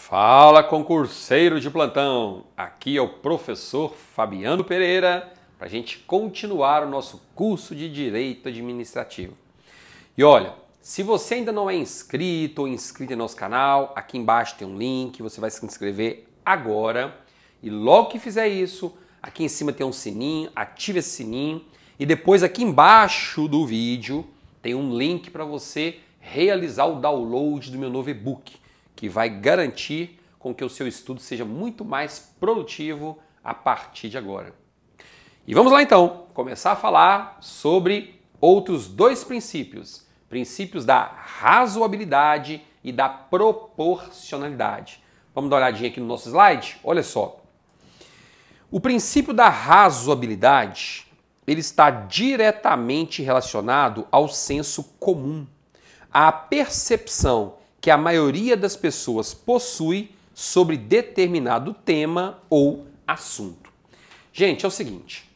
Fala, concurseiro de plantão! Aqui é o professor Fabiano Pereira para a gente continuar o nosso curso de Direito Administrativo. E olha, se você ainda não é inscrito ou inscrito no nosso canal, aqui embaixo tem um link, você vai se inscrever agora e logo que fizer isso, aqui em cima tem um sininho, ative esse sininho e depois aqui embaixo do vídeo tem um link para você realizar o download do meu novo e-book, que vai garantir com que o seu estudo seja muito mais produtivo a partir de agora. E vamos lá então, começar a falar sobre outros dois princípios. Princípios da razoabilidade e da proporcionalidade. Vamos dar uma olhadinha aqui no nosso slide? Olha só. O princípio da razoabilidade, ele está diretamente relacionado ao senso comum, à percepção que a maioria das pessoas possui sobre determinado tema ou assunto. Gente, é o seguinte,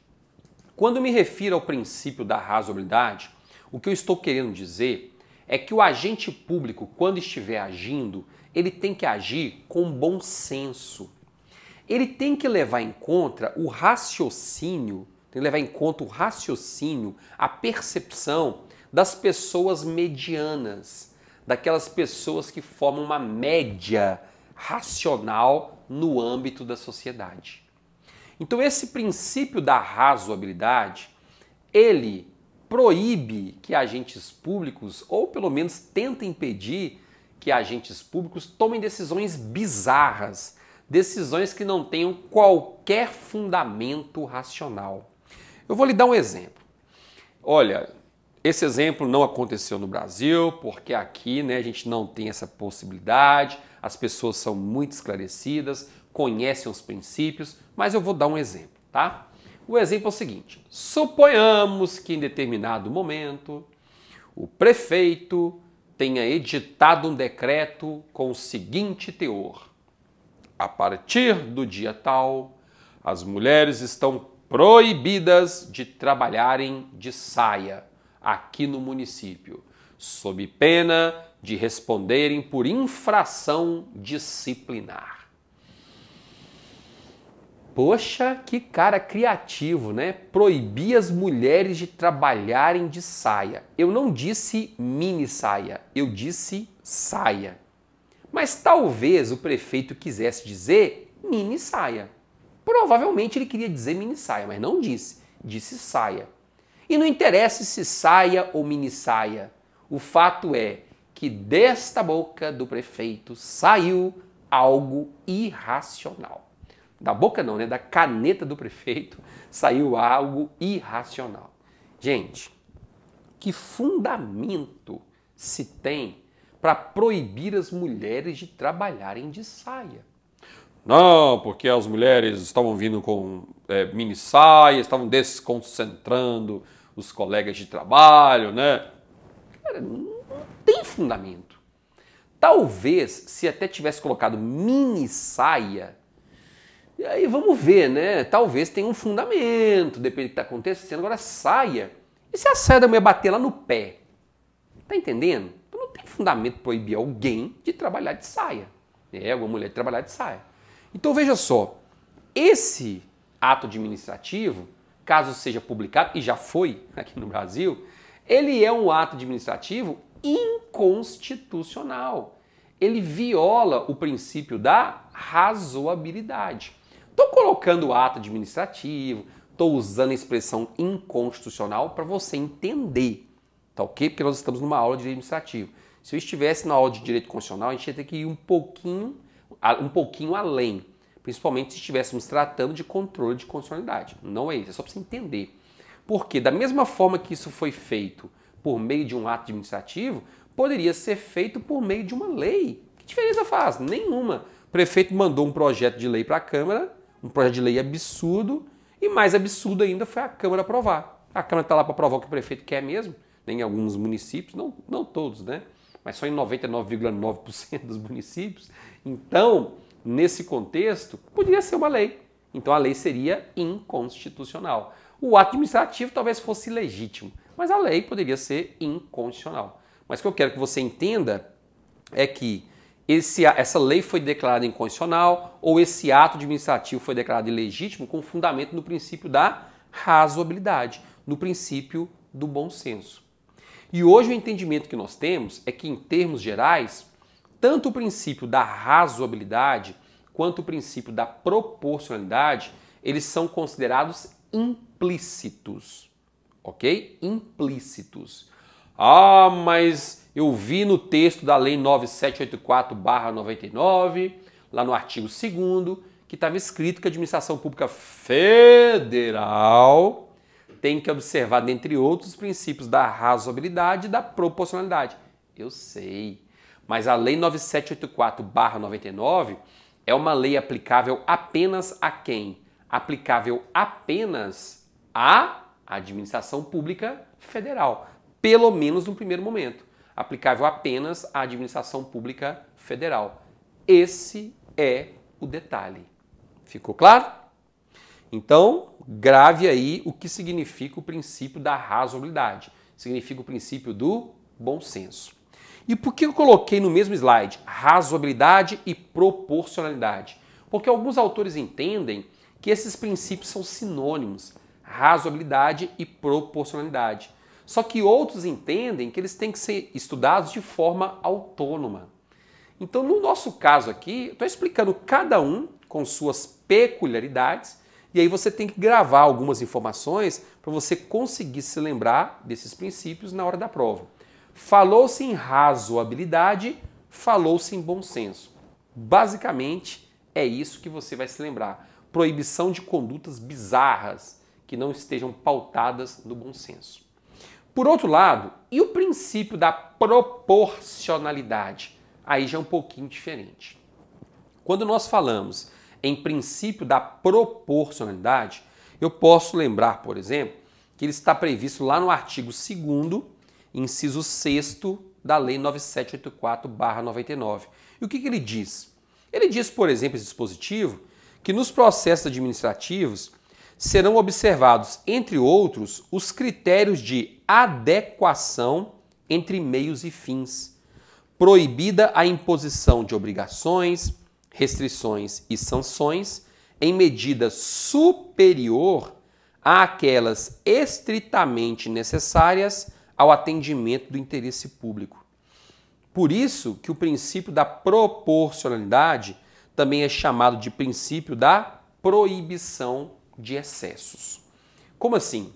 quando me refiro ao princípio da razoabilidade, o que eu estou querendo dizer é que o agente público, quando estiver agindo, ele tem que agir com bom senso. Ele tem que levar em conta o raciocínio, a percepção das pessoas medianas, daquelas pessoas que formam uma média racional no âmbito da sociedade. Então esse princípio da razoabilidade, ele proíbe que agentes públicos, ou pelo menos tenta impedir que agentes públicos tomem decisões bizarras, decisões que não tenham qualquer fundamento racional. Eu vou lhe dar um exemplo. Olha, esse exemplo não aconteceu no Brasil, porque aqui a gente não tem essa possibilidade, as pessoas são muito esclarecidas, conhecem os princípios, mas eu vou dar um exemplo, tá? O exemplo é o seguinte, suponhamos que em determinado momento o prefeito tenha editado um decreto com o seguinte teor: a partir do dia tal, as mulheres estão proibidas de trabalharem de saia aqui no município, sob pena de responderem por infração disciplinar. Poxa, que cara criativo, né? Proibir as mulheres de trabalharem de saia. Eu não disse mini saia, eu disse saia. Mas talvez o prefeito quisesse dizer mini saia. Provavelmente ele queria dizer mini saia, mas não disse. Disse saia. E não interessa se saia ou mini saia. O fato é que desta boca do prefeito saiu algo irracional. Da boca não, né? Da caneta do prefeito saiu algo irracional. Gente, que fundamento se tem para proibir as mulheres de trabalharem de saia? Não, porque as mulheres estavam vindo com mini saia, estavam desconcentrando os colegas de trabalho, né? Cara, não tem fundamento. Talvez, se até tivesse colocado mini saia, e aí vamos ver, né? Talvez tenha um fundamento, depende do que está acontecendo. Agora, saia, e se a saia da mulher bater lá no pé? Tá entendendo? Então não tem fundamento proibir alguém de trabalhar de saia. Alguma mulher de trabalhar de saia. Então veja só, esse ato administrativo, caso seja publicado, e já foi aqui no Brasil, ele é um ato administrativo inconstitucional. Ele viola o princípio da razoabilidade. Estou colocando o ato administrativo, estou usando a expressão inconstitucional para você entender, tá ok? Porque nós estamos numa aula de direito administrativo. Se eu estivesse na aula de direito constitucional, a gente ia ter que ir um pouquinho além, principalmente se estivéssemos tratando de controle de constitucionalidade. Não é isso, é só para você entender. Porque da mesma forma que isso foi feito por meio de um ato administrativo, poderia ser feito por meio de uma lei. Que diferença faz? Nenhuma. O prefeito mandou um projeto de lei para a Câmara, um projeto de lei absurdo, e mais absurdo ainda foi a Câmara aprovar. A Câmara está lá para aprovar o que o prefeito quer mesmo, em alguns municípios, não todos, né? Mas só em 99,9% dos municípios. Então, nesse contexto, poderia ser uma lei. Então a lei seria inconstitucional. O ato administrativo talvez fosse legítimo, mas a lei poderia ser inconstitucional. Mas o que eu quero que você entenda é que essa lei foi declarada inconstitucional ou esse ato administrativo foi declarado ilegítimo com fundamento no princípio da razoabilidade, no princípio do bom senso. E hoje o entendimento que nós temos é que, em termos gerais, tanto o princípio da razoabilidade quanto o princípio da proporcionalidade, eles são considerados implícitos, ok? Implícitos. Ah, mas eu vi no texto da Lei 9784/99, lá no artigo 2º, que estava escrito que a administração pública federal tem que observar, dentre outros, os princípios da razoabilidade e da proporcionalidade. Eu sei, mas a Lei 9784/99 é uma lei aplicável apenas a quem? Aplicável apenas à administração pública federal, pelo menos no primeiro momento. Aplicável apenas à administração pública federal. Esse é o detalhe. Ficou claro? Então, grave aí o que significa o princípio da razoabilidade. Significa o princípio do bom senso. E por que eu coloquei no mesmo slide razoabilidade e proporcionalidade? Porque alguns autores entendem que esses princípios são sinônimos, razoabilidade e proporcionalidade. Só que outros entendem que eles têm que ser estudados de forma autônoma. Então, no nosso caso aqui, estou explicando cada um com suas peculiaridades, e aí você tem que gravar algumas informações para você conseguir se lembrar desses princípios na hora da prova. Falou-se em razoabilidade, falou-se em bom senso. Basicamente, é isso que você vai se lembrar. Proibição de condutas bizarras que não estejam pautadas no bom senso. Por outro lado, e o princípio da proporcionalidade? Aí já é um pouquinho diferente. Quando nós falamos em princípio da proporcionalidade, eu posso lembrar, por exemplo, que ele está previsto lá no artigo 2º, inciso 6º da Lei 9784/99. E o que ele diz? Ele diz, por exemplo, esse dispositivo, que nos processos administrativos serão observados, entre outros, os critérios de adequação entre meios e fins, proibida a imposição de obrigações, restrições e sanções em medida superior àquelas estritamente necessárias ao atendimento do interesse público. Por isso que o princípio da proporcionalidade também é chamado de princípio da proibição de excessos. Como assim?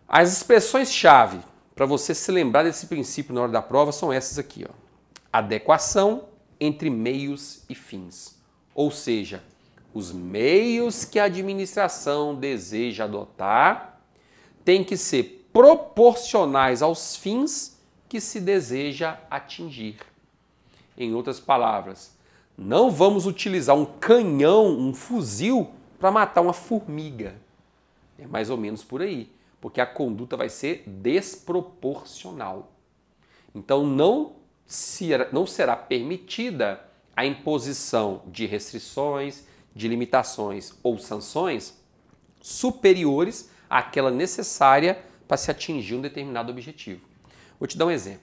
As expressões-chave para você se lembrar desse princípio na hora da prova são essas aqui, ó. Adequação entre meios e fins. Ou seja, os meios que a administração deseja adotar têm que ser proporcionais aos fins que se deseja atingir. Em outras palavras, não vamos utilizar um canhão, um fuzil, para matar uma formiga. É mais ou menos por aí, porque a conduta vai ser desproporcional. Então não será permitida a imposição de restrições, de limitações ou sanções superiores àquela necessária para se atingir um determinado objetivo. Vou te dar um exemplo.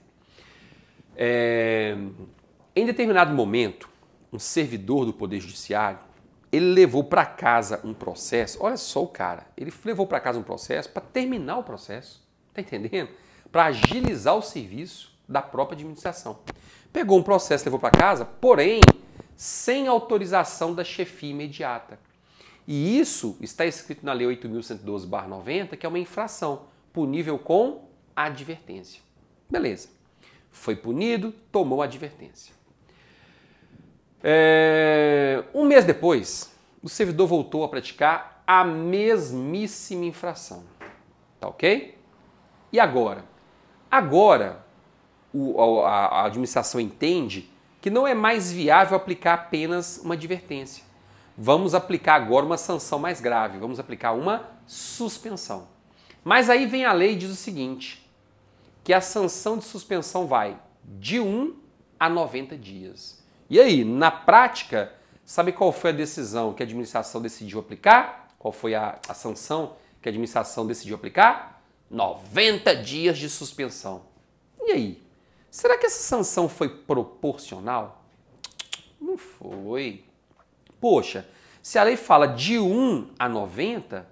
Em determinado momento, um servidor do Poder Judiciário, ele levou para casa um processo, olha só o cara, ele levou para casa um processo para terminar o processo, tá entendendo? Para agilizar o serviço da própria administração. Pegou um processo, levou para casa, porém, sem autorização da chefia imediata. E isso está escrito na Lei 8.112/90, que é uma infração, punível com advertência. Beleza. Foi punido, tomou a advertência. Um mês depois, o servidor voltou a praticar a mesmíssima infração. Tá ok? E agora? Agora, a administração entende que não é mais viável aplicar apenas uma advertência. Vamos aplicar agora uma sanção mais grave, vamos aplicar uma suspensão. Mas aí vem a lei e diz o seguinte, que a sanção de suspensão vai de 1 a 90 dias. E aí, na prática, sabe qual foi a decisão que a administração decidiu aplicar? Qual foi a sanção que a administração decidiu aplicar? 90 dias de suspensão. E aí? Será que essa sanção foi proporcional? foi. Poxa, se a lei fala de 1 a 90,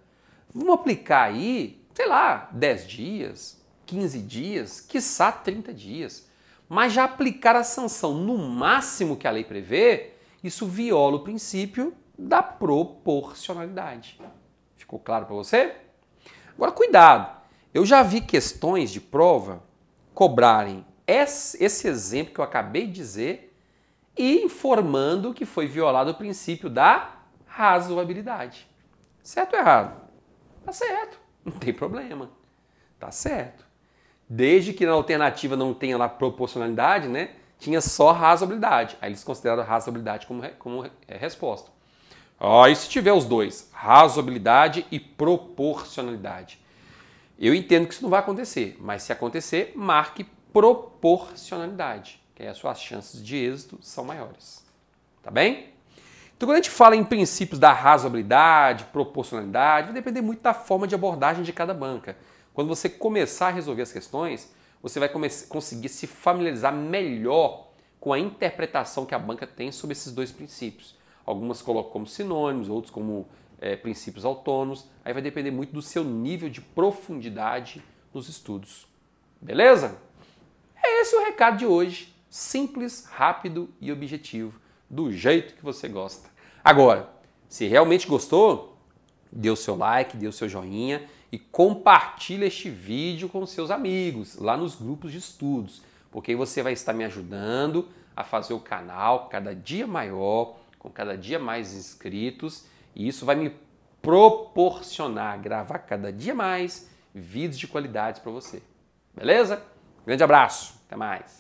vamos aplicar aí, sei lá, 10 dias, 15 dias, quiçá 30 dias. Mas já aplicar a sanção no máximo que a lei prevê, isso viola o princípio da proporcionalidade. Ficou claro para você? Agora, cuidado. Eu já vi questões de prova cobrarem esse exemplo que eu acabei de dizer e informando que foi violado o princípio da razoabilidade. Certo ou errado? Tá certo. Não tem problema. Tá certo. Desde que na alternativa não tenha lá proporcionalidade, né? Tinha só razoabilidade. Aí eles consideraram a razoabilidade como resposta. E se tiver os dois, razoabilidade e proporcionalidade? Eu entendo que isso não vai acontecer, mas se acontecer, marque proporcionalidade, que aí as suas chances de êxito são maiores. Tá bem? Então, quando a gente fala em princípios da razoabilidade, proporcionalidade, vai depender muito da forma de abordagem de cada banca. Quando você começar a resolver as questões, você vai conseguir se familiarizar melhor com a interpretação que a banca tem sobre esses dois princípios. Algumas colocam como sinônimos, outros como princípios autônomos. Aí vai depender muito do seu nível de profundidade nos estudos. Beleza? É esse o recado de hoje. Simples, rápido e objetivo. Do jeito que você gosta. Agora, se realmente gostou, dê o seu like, dê o seu joinha e compartilhe este vídeo com seus amigos, lá nos grupos de estudos. Porque aí você vai estar me ajudando a fazer o canal cada dia maior, com cada dia mais inscritos, e isso vai me proporcionar gravar cada dia mais vídeos de qualidade para você. Beleza? Grande abraço, até mais!